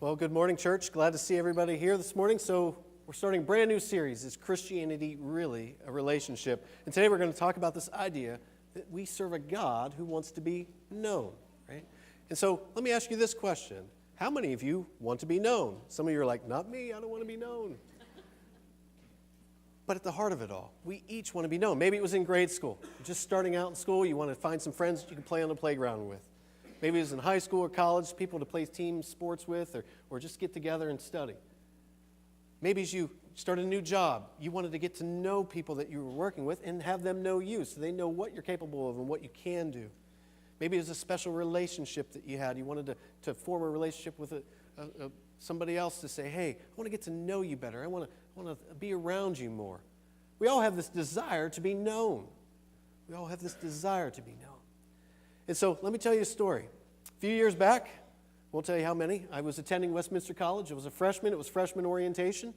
Well, good morning, church. Glad to see everybody here this morning. So we're starting a brand new series. Is Christianity really a relationship? And today we're going to talk about this idea that we serve a God who wants to be known, right? And so let me ask you this question. How many of you want to be known? Some of you are like, not me, I don't want to be known. But at the heart of it all, we each want to be known. Maybe it was in grade school. You're just starting out in school, you want to find some friends that you can play on the playground with. Maybe it was in high school or college, people to play team sports with or just get together and study. Maybe as you started a new job, you wanted to get to know people that you were working with and have them know you so they know what you're capable of and what you can do. Maybe it was a special relationship that you had. You wanted to form a relationship with somebody else to say, hey, I want to get to know you better. I want to be around you more. We all have this desire to be known. We all have this desire to be known. And so let me tell you a story. A few years back, won't tell you how many, I was attending Westminster College. I was a freshman. It was freshman orientation.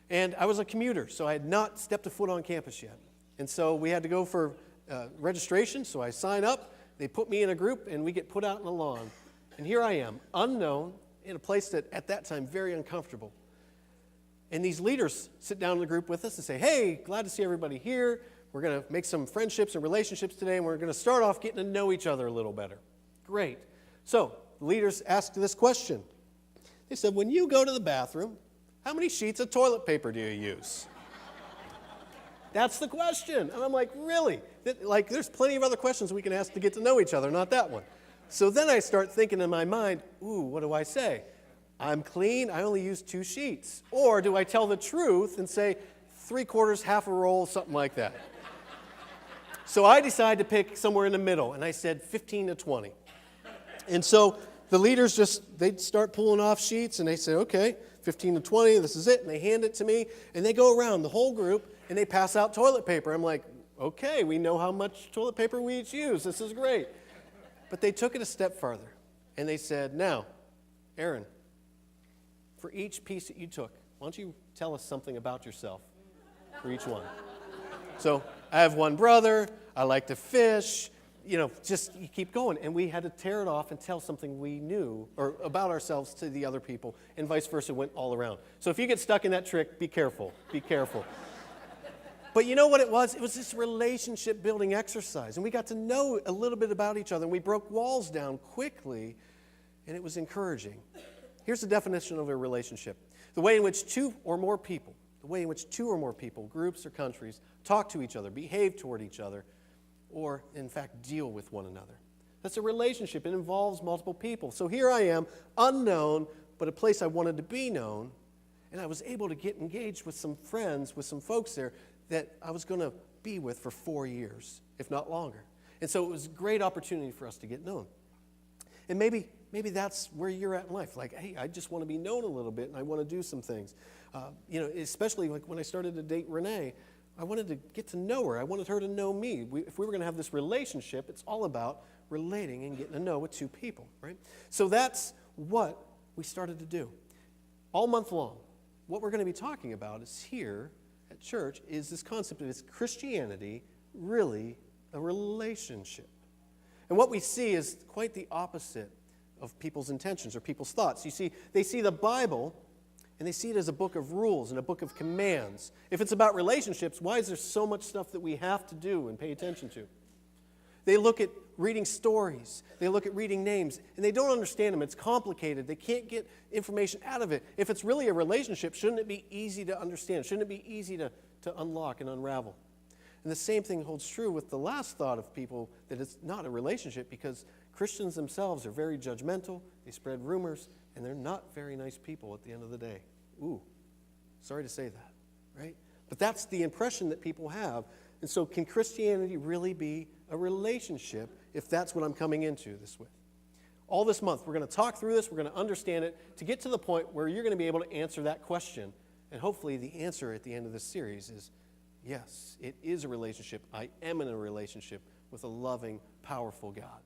And I was a commuter, so I had not stepped a foot on campus yet. And so we had to go for registration, so I sign up. They put me in a group, and we get put out in the lawn. And here I am, unknown, in a place that at that time very uncomfortable. And these leaders sit down in the group with us and say, hey, glad to see everybody here. We're going to make some friendships and relationships today, and we're going to start off getting to know each other a little better. Great. So the leaders asked this question. They said, when you go to the bathroom, how many sheets of toilet paper do you use? That's the question. And I'm like, really? Like, there's plenty of other questions we can ask to get to know each other, not that one. So then I start thinking in my mind, ooh, what do I say? I'm clean, I only use 2 sheets. Or do I tell the truth and say 3/4, half a roll, something like that? So I decided to pick somewhere in the middle, and I said 15 to 20. And so the leaders they'd start pulling off sheets, and they say, okay, 15 to 20, this is it, and they hand it to me, and they go around the whole group, and they pass out toilet paper. I'm like, okay, we know how much toilet paper we each use. This is great. But they took it a step further, and they said, now, Aaron, for each piece that you took, why don't you tell us something about yourself for each one? So I have one brother, I like to fish, just you keep going. And we had to tear it off and tell something we knew or about ourselves to the other people, and vice versa, went all around. So if you get stuck in that trick, be careful, be careful. But you know what it was? It was this relationship building exercise, and we got to know a little bit about each other, and we broke walls down quickly, and it was encouraging. Here's the definition of a relationship. The way in which two or more people, groups or countries, talk to each other, behave toward each other, or, in fact, deal with one another. That's a relationship. It involves multiple people. So here I am, unknown, but a place I wanted to be known, and I was able to get engaged with some friends, with some folks there that I was going to be with for 4 years, if not longer. And so it was a great opportunity for us to get known. And maybe that's where you're at in life. Like, hey, I just want to be known a little bit, and I want to do some things. Especially like when I started to date Renee, I wanted to get to know her. I wanted her to know me. If we were going to have this relationship, it's all about relating and getting to know with 2 people, right? So that's what we started to do. All month long, what we're going to be talking about is here at church is this concept of is Christianity really a relationship? And what we see is quite the opposite of people's intentions or people's thoughts. You see, they see the Bible and they see it as a book of rules and a book of commands. If it's about relationships, why is there so much stuff that we have to do and pay attention to? They look at reading stories. They look at reading names, and they don't understand them. It's complicated. They can't get information out of it. If it's really a relationship, shouldn't it be easy to understand? Shouldn't it be easy to unlock and unravel? And the same thing holds true with the last thought of people, that it's not a relationship, because Christians themselves are very judgmental. They spread rumors, and they're not very nice people at the end of the day. Ooh, sorry to say that, right? But that's the impression that people have. And so can Christianity really be a relationship if that's what I'm coming into this with? All this month, we're going to talk through this. We're going to understand it to get to the point where you're going to be able to answer that question. And hopefully the answer at the end of this series is, yes, it is a relationship. I am in a relationship with a loving, powerful God.